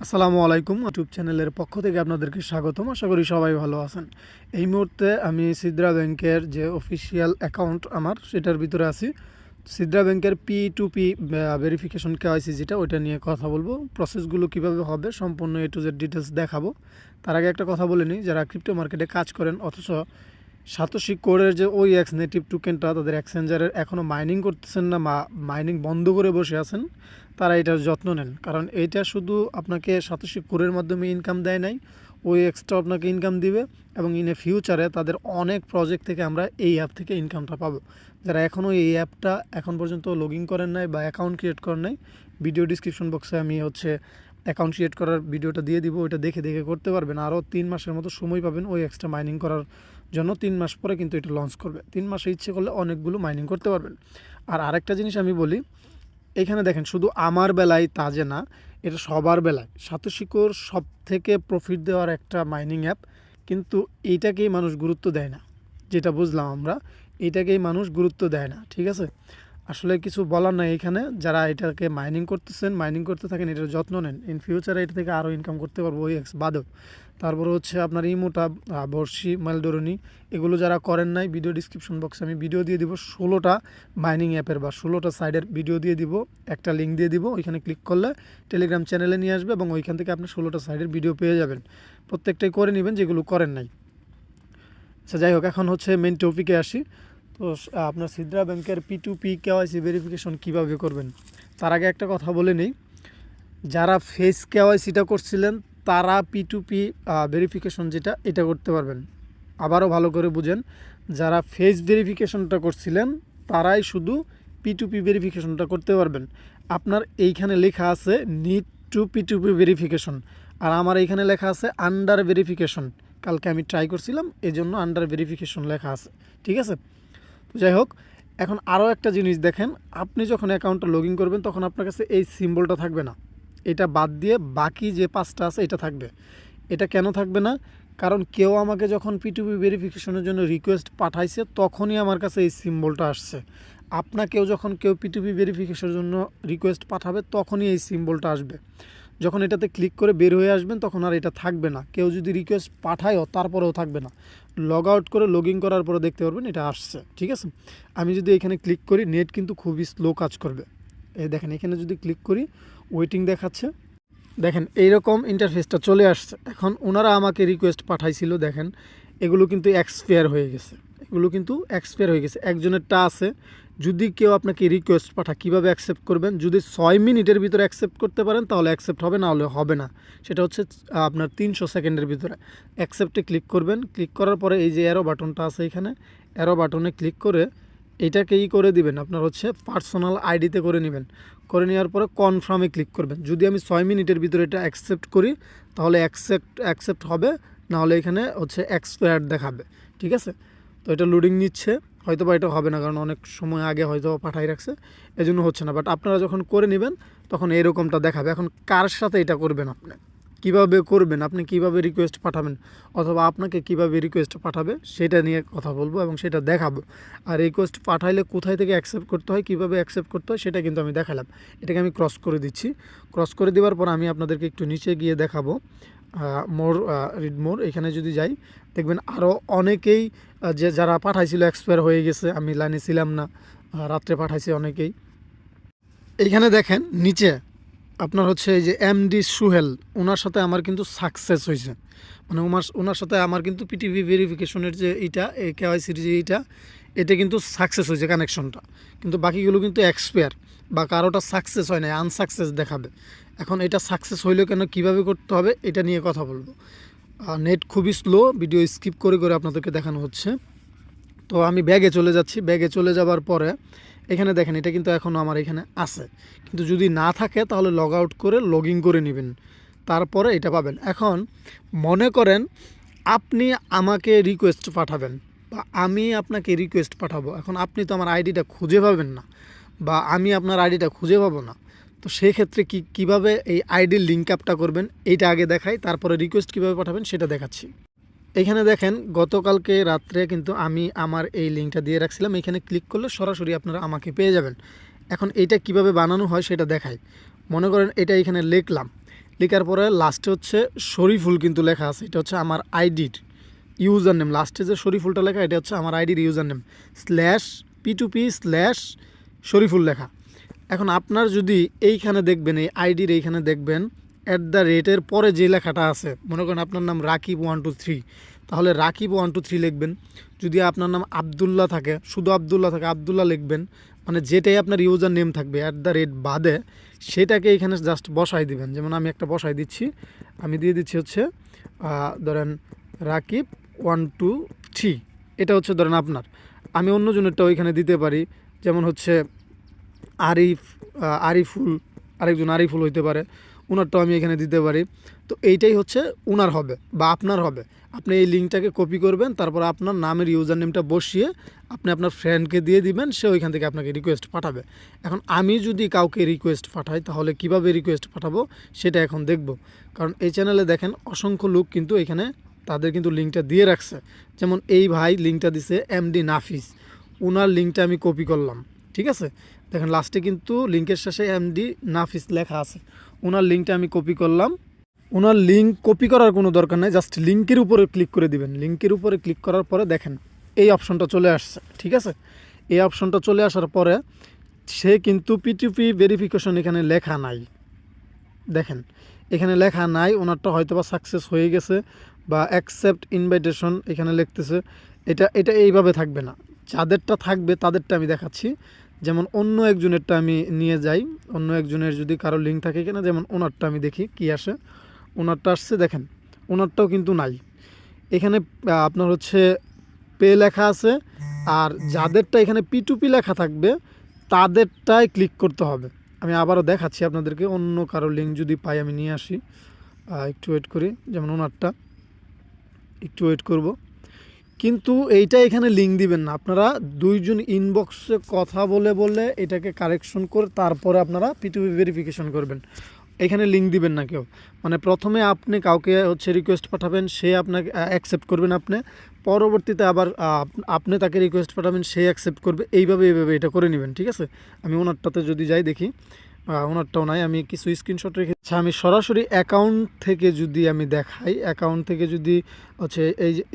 আসসালামু আলাইকুম ইউটিউব চ্যানেলের পক্ষ থেকে আপনাদেরকে স্বাগতম। আশা করি সবাই ভালো আছেন। এই মুহূর্তে আমি সিদ্রা ব্যাংকের যে অফিসিয়াল অ্যাকাউন্ট আমার সেটার ভিতরে আছি। সিদ্রা ব্যাংকের P2P ভেরিফিকেশন কেওয়াইসি যেটা ওইটা নিয়ে কথা বলবো। প্রসেসগুলো কিভাবে হবে সম্পূর্ণ এ টু জেড ডিটেলস দেখাবো। তার আগে একটা কথা বলে নিই, যারা ক্রিপ্টো মার্কেটে কাজ করেন অথচ সাতোশি কোরের যে OEX নেটিভ টোকেনটা তাদের এক্সচেঞ্জারের এখনও মাইনিং করতেছেন না, মাইনিং বন্ধ করে বসে আছেন, তারা এটার যত্ন নেন। কারণ এইটা শুধু আপনাকে সাতোশি কোরের মাধ্যমে ইনকাম দেয় নাই, OEXটাও আপনাকে ইনকাম দিবে এবং ইন এ ফিউচারে তাদের অনেক প্রজেক্ট থেকে আমরা এই অ্যাপ থেকে ইনকামটা পাবো। যারা এখনও এই অ্যাপটা এখন পর্যন্ত লগ ইন করেন নাই বা অ্যাকাউন্ট ক্রিয়েট করেন নাই, ভিডিও ডিসক্রিপশন বক্সে আমি অ্যাকাউন্ট ক্রিয়েট করার ভিডিওটা দিয়ে দিব, ওইটা দেখে দেখে করতে পারবেন। আরও 3 মাসের মতো সময় পাবেন OEXটা মাইনিং করার জন্য। 3 মাস পরে কিন্তু এটা লঞ্চ করবে। 3 মাসে ইচ্ছে করলে অনেকগুলো মাইনিং করতে পারবেন। আর আরেকটা জিনিস আমি বলি, এইখানে দেখেন শুধু আমার বেলায় তা যে না, এটা সবার বেলায়। সাতোশি কোর সব থেকে প্রফিট দেওয়ার একটা মাইনিং অ্যাপ, কিন্তু এইটাকেই মানুষ গুরুত্ব দেয় না। যেটা বুঝলাম আমরা, এইটাকেই মানুষ গুরুত্ব দেয় না। ঠিক আছে, আসলে কিছু বলার নাই। এখানে যারা এটাকে মাইনিং করতেছেন, মাইনিং করতে থাকেন, এটার যত্ন নেন। ইন ফিউচারে এটা থেকে আরও ইনকাম করতে পারবো OEX বাদেও। তারপরে আপনার ইমোটা, বর্ষি, মাইলডোরনি, এগুলো যারা করেন নাই, ভিডিও ডিসক্রিপশন বক্সে আমি ভিডিও দিয়ে দিব 16টা মাইনিং অ্যাপের বা 16টা সাইডের ভিডিও দিয়ে দিব। একটা লিঙ্ক দিয়ে দিব, ওইখানে ক্লিক করলে টেলিগ্রাম চ্যানেলে নিয়ে আসবে এবং ওইখান থেকে আপনি 16টা সাইডের ভিডিও পেয়ে যাবেন। প্রত্যেকটাই করে নেবেন যেগুলো করেন নাই। আচ্ছা, যাই হোক, এখন মেইন টপিকে আসি। তো আপনার সিদ্রা ব্যাংকের P2P কেওয়াইসি ভেরিফিকেশন কিভাবে করবেন, তার আগে একটা কথা বলে নেই। যারা ফেস কেওয়াইসিটা করছিলেন তারা P2P ভেরিফিকেশন যেটা এটা করতে পারবেন। আবারও ভালো করে বুঝেন, যারা ফেস ভেরিফিকেশনটা করছিলেন তারাই শুধু P2P ভেরিফিকেশনটা করতে পারবেন। আপনার এইখানে লেখা আছে নিড টু P2P ভেরিফিকেশন, আর আমার এইখানে লেখা আছে আন্ডার ভেরিফিকেশন। কালকে আমি ট্রাই করছিলাম, এই জন্য আন্ডার ভেরিফিকেশন লেখা আছে। ঠিক আছে, তো যাই হোক, এখন আরও একটা জিনিস দেখেন, আপনি যখন অ্যাকাউন্টটা লগ ইন করবেন তখন আপনার কাছে এই সিম্বলটা থাকবে না। এটা বাদ দিয়ে বাকি যে 5টা আছে এটা থাকবে। এটা কেন থাকবে না? কারণ কেউ আমাকে যখন P2P ভেরিফিকেশনের জন্য রিকোয়েস্ট পাঠাইছে তখনই আমার কাছে এই সিম্বলটা আসছে। আপনাকেও যখন কেউ P2P ভেরিফিকেশনের জন্য রিকোয়েস্ট পাঠাবে তখনই এই সিম্বলটা আসবে। যখন এটাতে ক্লিক করে বের হয়ে আসবেন তখন আর এটা থাকবে না। কেউ যদি রিকোয়েস্ট পাঠায়ও তারপরেও থাকবে না। লগ আউট করে লগ ইন করার পরে দেখতে পারবেন এটা আসছে। ঠিক আছে, আমি যদি এখানে ক্লিক করি, নেট কিন্তু খুবই স্লো কাজ করবে। এই দেখেন, এখানে যদি ক্লিক করি ওয়েটিং দেখাচ্ছে। দেখেন এইরকম ইন্টারফেসটা চলে আসছে। এখন ওনারা আমাকে রিকোয়েস্ট পাঠাইছিল, দেখেন এগুলো কিন্তু এক্সপায়ার হয়ে গেছে। একজনেরটা আছে। যদি কেউ আপনাকে রিকোয়েস্ট পাঠায় কীভাবে অ্যাকসেপ্ট করবেন? যদি 6 মিনিটের ভিতরে অ্যাকসেপ্ট করতে পারেন তাহলে অ্যাকসেপ্ট হবে, না হলে হবে না। সেটা আপনার 300 সেকেন্ডের ভিতরে। অ্যাকসেপ্টে ক্লিক করবেন। ক্লিক করার পরে এই যে অ্যারো বাটনটা আছে, এখানে অ্যারো বাটনে ক্লিক করে এটাকেই করে দিবেন, আপনার পার্সোনাল আইডিতে করে নেবেন। করে নেওয়ার পরে কনফার্মে ক্লিক করবেন। যদি আমি 6 মিনিটের ভিতরে এটা অ্যাকসেপ্ট করি তাহলে অ্যাকসেপ্ট হবে, না হলে এখানে এক্সপায়ার্ড দেখাবে। ঠিক আছে, তো এটা লোডিং নিচ্ছে, হয়তো বা এটা হবে না, কারণ অনেক সময় আগে হয়তো পাঠাই রাখছে, এজন্য হচ্ছে না। বাট আপনারা যখন করে নেবেন তখন এরকমটা দেখাবে। এখন কার সাথে এটা করবেন, আপনি কিভাবে করবেন, আপনি কিভাবে রিকোয়েস্ট পাঠাবেন, অথবা আপনাকে কিভাবে রিকোয়েস্ট পাঠাবে সেটা নিয়ে কথা বলবো এবং সেটা দেখাবো। আর রিকোয়েস্ট পাঠাইলে কোথায় থেকে অ্যাকসেপ্ট করতে হয়, কিভাবে অ্যাকসেপ্ট করতে হয় সেটা কিন্তু আমি দেখালাম। এটাকে আমি ক্রস করে দিচ্ছি। ক্রস করে দেওয়ার পর আমি আপনাদেরকে একটু নিচে গিয়ে দেখাবো রিড মোর। এখানে যদি যাই দেখবেন আরও অনেকেই যারা পাঠাইছিল এক্সপায়ার হয়ে গেছে, আমি লাইনে ছিলাম না, রাত্রে পাঠাইছে অনেকেই। এইখানে দেখেন নিচে আপনার এই যে MD সুহেল, ওনার সাথে আমার কিন্তু সাকসেস হয়েছে। মানে ওনার সাথে আমার কিন্তু P2P ভেরিফিকেশনের যে কেওয়াইসির যে এটা কিন্তু সাকসেস হয়েছে কানেকশনটা, কিন্তু বাকিগুলো কিন্তু এক্সপায়ার বা কারোটা সাকসেস হয় না, আনসাকসেস দেখাবে। এখন এটা সাকসেস হইলেও কেন, কীভাবে করতে হবে এটা নিয়ে কথা বলবো। নেট খুবই স্লো, ভিডিও স্কিপ করে করে আপনাদেরকে দেখানো হচ্ছে। তো আমি ব্যাগে চলে যাচ্ছি। ব্যাগে চলে যাবার পরে এখানে দেখেন এটা কিন্তু এখনও আমার এখানে আছে, কিন্তু যদি না থাকে তাহলে লগ আউট করে লগ ইন করে নেবেন, তারপরে এটা পাবেন। এখন মনে করেন আপনি আমাকে রিকোয়েস্ট পাঠাবেন বা আমি আপনাকে রিকোয়েস্ট পাঠাবো। এখন আপনি তো আমার আইডিটা খুঁজে পাবেন না বা আমি আপনার আইডিটা খুঁজে পাবো না। তো সেই ক্ষেত্রে কীভাবে এই আইডির লিঙ্ক আপটা করবেন এইটা আগে দেখাই, তারপরে রিকোয়েস্ট কীভাবে পাঠাবেন সেটা দেখাচ্ছি। এইখানে দেখেন গতকালকে রাত্রে কিন্তু আমি আমার এই লিঙ্কটা দিয়ে রাখছিলাম, এখানে ক্লিক করলে সরাসরি আপনারা আমাকে পেয়ে যাবেন। এখন এইটা কিভাবে বানানো হয় সেটা দেখাই। মনে করেন এটা এখানে লিখলাম, লেখার পরে লাস্টে হচ্ছে শরীফুল কিন্তু লেখা আছে, এটা হচ্ছে আমার আইডির ইউজার নেম। লাস্টে যে শরীফুলটা লেখা এটা হচ্ছে আমার আইডির ইউজার নেম /P2P/শরীফুল লেখা। এখন আপনার যদি এইখানে দেখবেন, এই আইডির এইখানে দেখবেন @ পরে যে লেখাটা আছে, মনে করেন আপনার নাম রাকিব123, তাহলে রাকিব123 লিখবেন। যদি আপনার নাম আবদুল্লাহ থাকে, শুধু আবদুল্লাহ থাকে, আবদুল্লাহ লিখবেন। মানে যেটাই আপনার ইউজার নেম থাকবে @ বাদে সেটাকে এখানে জাস্ট বসাই দিবেন। যেমন আমি একটা বসাই দিচ্ছি, আমি দিয়ে দিচ্ছি হচ্ছে ধরেন রাকিব123, এটা হচ্ছে ধরেন আপনার। আমি অন্য জনেরটা ওইখানে দিতে পারি, যেমন হচ্ছে আরিফুল, আরেকজন আরিফুল হইতে পারে, ওনারটাও আমি এখানে দিতে পারি। তো এইটাই হচ্ছে ওনার হবে বা আপনার হবে। আপনি এই লিঙ্কটাকে কপি করবেন, তারপর আপনার নামের ইউজার নেমটা বসিয়ে আপনি আপনার ফ্রেন্ডকে দিয়ে দিবেন, সে ওইখান থেকে আপনাকে রিকোয়েস্ট পাঠাবে। এখন আমি যদি কাউকে রিকোয়েস্ট পাঠাই তাহলে কিভাবে রিকোয়েস্ট পাঠাবো সেটা এখন দেখব। কারণ এই চ্যানেলে দেখেন অসংখ্য লোক কিন্তু এখানে তাদের কিন্তু লিঙ্কটা দিয়ে রাখছে। যেমন এই ভাই লিঙ্কটা দিছে এমডি নাফিস, ওনার লিঙ্কটা আমি কপি করলাম, ঠিক আছে। দেখেন লাস্টে কিন্তু লিঙ্কের শেষে এমডি নাফিস লেখা আছে, ওনার লিঙ্কটা আমি কপি করলাম। ওনার লিঙ্ক কপি করার কোনো দরকার নেই, জাস্ট লিঙ্কের উপরে ক্লিক করে দিবেন। লিঙ্কের উপরে ক্লিক করার পরে দেখেন এই অপশনটা চলে আসছে, ঠিক আছে। এই অপশনটা চলে আসার পরে সে কিন্তু P2P ভেরিফিকেশন এখানে লেখা নাই, দেখেন এখানে লেখা নাই। ওনারটা হয়তো বা সাকসেস হয়ে গেছে বা অ্যাকসেপ্ট ইনভাইটেশন এখানে লিখতেছে। এটা এইভাবে থাকবে না, যাদেরটা থাকবে তাদেরটা আমি দেখাচ্ছি। যেমন অন্য একজনেরটা আমি নিয়ে যাই, অন্য একজনের যদি কারো লিঙ্ক থাকে কিনা, যেমন ওনারটা আমি দেখি কি আসে। ওনারটা আসছে, দেখেন ওনারটাও কিন্তু নাই। এখানে আপনার হচ্ছে পে লেখা আছে, আর যাদেরটা এখানে P2P লেখা থাকবে তাদেরটাই ক্লিক করতে হবে। আমি আবারও দেখাচ্ছি আপনাদেরকে, অন্য কারো লিঙ্ক যদি পাই আমি নিয়ে আসি, একটু ওয়েট করি। যেমন ওনারটা একটু ওয়েট করব, কিন্তু এইটা এখানে লিঙ্ক দিবেন না। আপনারা দুইজন ইনবক্সে কথা বলে বলে এটাকে কারেকশন করে তারপরে আপনারা P2P ভেরিফিকেশন করবেন। এখানে লিঙ্ক দিবেন না কেউ। মানে প্রথমে আপনি কাউকে হচ্ছে রিকোয়েস্ট পাঠাবেন, সে আপনাকে অ্যাকসেপ্ট করবেন, আপনি পরবর্তীতে আবার আপনি তাকে রিকোয়েস্ট পাঠাবেন, সে অ্যাকসেপ্ট করবে। এইভাবে এটা করে নেবেন, ঠিক আছে। আমি ওনারটাতে যদি যাই দেখি ওনারটাও নাই, আমি কিছু স্ক্রিনশট রেখে। আচ্ছা, আমি সরাসরি অ্যাকাউন্ট থেকে যদি আমি দেখাই, অ্যাকাউন্ট থেকে যদি হচ্ছে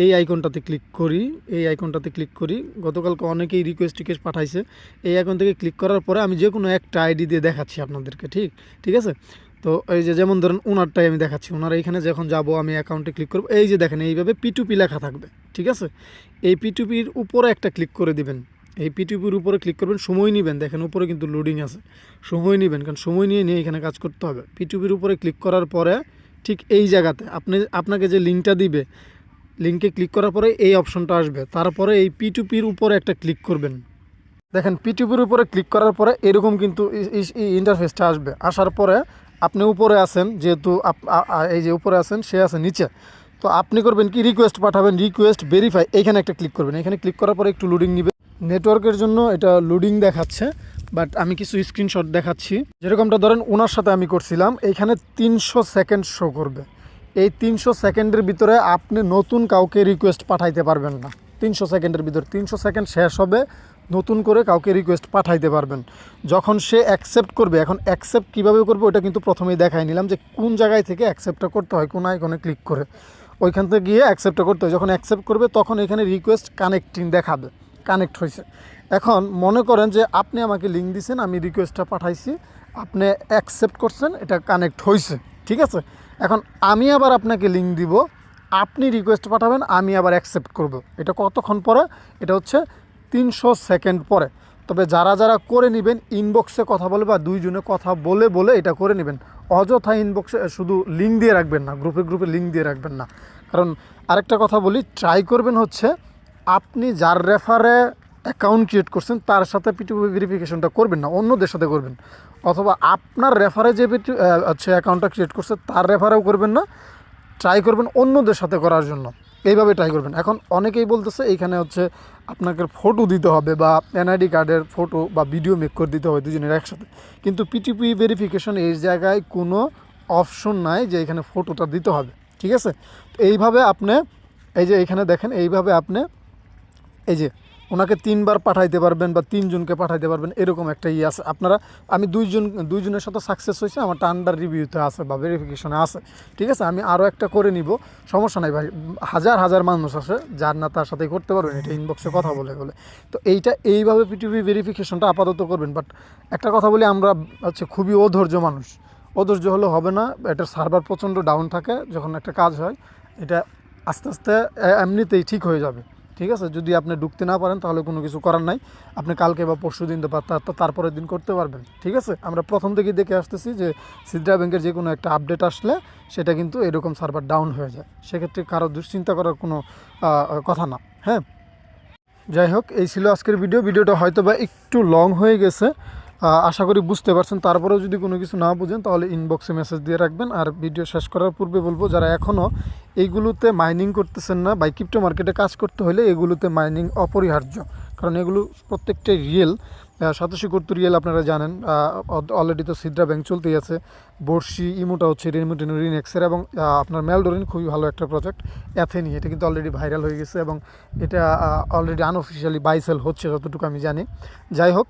এই আইকনটাতে ক্লিক করি, এই আইকনটাতে ক্লিক করি। গতকালকে অনেকেই রিকোয়েস্ট পাঠাইছে। এই আইকন থেকে ক্লিক করার পরে আমি যে কোনো একটা আইডি দিয়ে দেখাচ্ছি আপনাদেরকে, ঠিক আছে। তো এই যে যেমন ধরেন ওনারটাই আমি দেখাচ্ছি। ওনার এইখানে যখন যাব আমি অ্যাকাউন্টে ক্লিক করব, এই যে দেখেন এইভাবে P2P লেখা থাকবে, ঠিক আছে। এই P2Pর উপরে একটা ক্লিক করে দিবেন। এই P2Pর উপরে ক্লিক করবেন, সময় নেবেন। দেখেন উপরে কিন্তু লোডিং আছে, সময় নেবেন, কারণ সময় নিয়ে এখানে কাজ করতে হবে। P2Pর উপরে ক্লিক করার পরে ঠিক এই জায়গাতে আপনাকে যে লিঙ্কটা দিবে, লিঙ্কে ক্লিক করার পরে এই অপশনটা আসবে। তারপরে এই P2Pর উপরে একটা ক্লিক করবেন। দেখেন P2Pর উপরে ক্লিক করার পরে এরকম কিন্তু ইন্টারফেসটা আসবে। আসার পরে আপনি উপরে আছেন, যেহেতু এই যে উপরে আছেন, সে আছে নিচে। তো আপনি করবেন কি, রিকোয়েস্ট পাঠাবেন, রিকোয়েস্ট ভেরিফাই, এইখানে একটা ক্লিক করবেন। এখানে ক্লিক করার পরে একটু লোডিং নেবে, নেটওয়ার্কের জন্য এটা লোডিং দেখাচ্ছে। বাট আমি কিছু স্ক্রিনশট দেখাচ্ছি, যেরকমটা ধরেন ওনার সাথে আমি করছিলাম। এইখানে 300 সেকেন্ড শো করবে। এই 300 সেকেন্ডের ভিতরে আপনি নতুন কাউকে রিকোয়েস্ট পাঠাইতে পারবেন না। 300 সেকেন্ডের ভিতরে 300 সেকেন্ড শেষ হবে, নতুন করে কাউকে রিকোয়েস্ট পাঠাইতে পারবেন যখন সে অ্যাকসেপ্ট করবে। এখন অ্যাকসেপ্ট কীভাবে করবে ওটা কিন্তু প্রথমেই দেখাই নিলাম, যে কোন জায়গায় থেকে অ্যাকসেপ্টটা করতে হয়, কোন আইকনে ক্লিক করে ওইখান থেকে গিয়ে অ্যাকসেপ্টটা করতে হয়। যখন অ্যাকসেপ্ট করবে তখন এখানে রিকোয়েস্ট কানেক্টিং দেখাবে, কানেক্ট হয়েছে। এখন মনে করেন যে আপনি আমাকে লিঙ্ক দিয়েছেন, আমি রিকোয়েস্টটা পাঠাইছি, আপনি অ্যাকসেপ্ট করছেন, এটা কানেক্ট হয়েছে, ঠিক আছে। এখন আমি আবার আপনাকে লিঙ্ক দিব, আপনি রিকোয়েস্ট পাঠাবেন, আমি আবার অ্যাকসেপ্ট করব। এটা কতক্ষণ পরে? এটা হচ্ছে 300 সেকেন্ড পরে। তবে যারা যারা করে নেবেন, ইনবক্সে কথা বলে বা দুইজনে কথা বলে বলে এটা করে নেবেন। অযথা ইনবক্সে শুধু লিঙ্ক দিয়ে রাখবেন না, গ্রুপে লিঙ্ক দিয়ে রাখবেন না। কারণ আরেকটা কথা বলি, ট্রাই করবেন হচ্ছে আপনি যার রেফারে অ্যাকাউন্ট ক্রিয়েট করছেন তার সাথে P2P ভেরিফিকেশনটা করবেন না, অন্যদের সাথে করবেন। অথবা আপনার রেফারে যে অ্যাকাউন্টটা ক্রিয়েট করছে তার রেফারেও করবেন না, ট্রাই করবেন অন্যদের সাথে করার জন্য, এইভাবে ট্রাই করবেন। এখন অনেকেই বলতেছে এইখানে হচ্ছে আপনাকে ফটো দিতে হবে বা NID কার্ডের ফটো বা ভিডিও মেক করে দিতে হবে দুজনের একসাথে, কিন্তু P2P ভেরিফিকেশন এই জায়গায় কোনো অপশন নাই যে এখানে ফটোটা দিতে হবে, ঠিক আছে। তো এইভাবে আপনি এই যে এখানে দেখেন, এইভাবে আপনি এই যে ওনাকে 3 বার পাঠাইতে পারবেন বা 3 জনকে পাঠাইতে পারবেন, এরকম একটা আছে। আপনারা আমি 2 জনের সাথে সাকসেস হয়েছে, আমারটা আন্ডার রিভিউতে আছে বা ভেরিফিকেশনে আছে, ঠিক আছে। আমি আরও একটা করে নিব, সমস্যা নাই ভাই। হাজার হাজার মানুষ আছে, যার না তার সাথে করতে পারবেন এটা ইনবক্সে কথা বলে। তো এইভাবে P2P ভেরিফিকেশনটা আপাতত করবেন। বাট একটা কথা বলি, আমরা হচ্ছে খুবই অধৈর্য মানুষ। অধৈর্য হলে হবে না, এটার সার্ভার প্রচণ্ড ডাউন থাকে যখন একটা কাজ হয়, এটা আস্তে আস্তে এমনিতেই ঠিক হয়ে যাবে, ঠিক আছে। যদি আপনি ঢুকতে না পারেন তাহলে কোনো কিছু করার নাই, আপনি কালকে বা পরশু দিন বা তারপরের দিন করতে পারবেন, ঠিক আছে। আমরা প্রথম থেকেই দেখে আসতেছি যে সিদ্রা ব্যাংকের যে কোনো একটা আপডেট আসলে সেটা কিন্তু এরকম সার্ভার ডাউন হয়ে যায়, সেক্ষেত্রে কারো দুশ্চিন্তা করার কোনো কথা না। হ্যাঁ, যাই হোক, এই ছিল আজকের ভিডিওটা হয়তো বা একটু লং হয়ে গেছে, আশা করি বুঝতে পারছেন। তারপরেও যদি কোনো কিছু না বুঝেন তাহলে ইনবক্সে মেসেজ দিয়ে রাখবেন। আর ভিডিও শেষ করার পূর্বে বলবো, যারা এখনও এইগুলোতে মাইনিং করতেছেন না, বা ক্রিপ্টো মার্কেটে কাজ করতে হলে এগুলোতে মাইনিং অপরিহার্য, কারণ এগুলো প্রত্যেকটাই রিয়েল। সাতোশি করতে রিয়েল আপনারা জানেন, অলরেডি তো সিদ্রা ব্যাংক চলতেই আছে। বর্ষি ইমোটা হচ্ছে রেনমুটিনো রিনেক্সের, এবং আপনার মেলডোরিন খুবই ভালো একটা প্রজেক্ট। অ্যাথেনি এটা কিন্তু অলরেডি ভাইরাল হয়ে গেছে, এবং এটা অলরেডি আনঅফিসিয়ালি বাই সেল হচ্ছে যতটুকু আমি জানি। যাই হোক,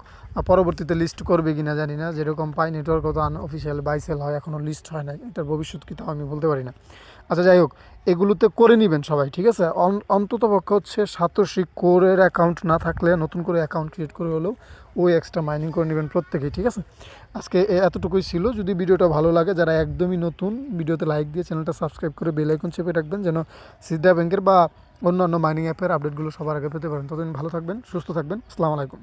পরবর্তীতে লিস্ট করবে কিনা জানি না, যেরকম পাই নেটওয়ার্কও তো আনঅফিসিয়াল বাই সেল হয়, এখনও লিস্ট হয় না, এটার ভবিষ্যৎ কী তাও আমি বলতে পারি না। আচ্ছা, যাই হোক, এগুলোতে করে নেবেন সবাই, ঠিক আছে। অন্তত পক্ষে হচ্ছে সাতোশি কোরের অ্যাকাউন্ট না থাকলে নতুন করে অ্যাকাউন্ট ক্রিয়েট করে হলেও OEXটা মাইনিং করে নেবেন প্রত্যেকেই, ঠিক আছে। আজকে এতটুকুই ছিল। যদি ভিডিওটা ভালো লাগে, যারা একদমই নতুন, ভিডিওতে লাইক দিয়ে চ্যানেলটা সাবস্ক্রাইব করে বেল আইকন চেপে রাখবেন, যেন সিদ্রা ব্যাংকের বা অন্যান্য মাইনিং অ্যাপের আপডেটগুলো সবার আগে পেতে পারেন। ততদিন ভালো থাকবেন, সুস্থ থাকবেন। আসসালামু আলাইকুম।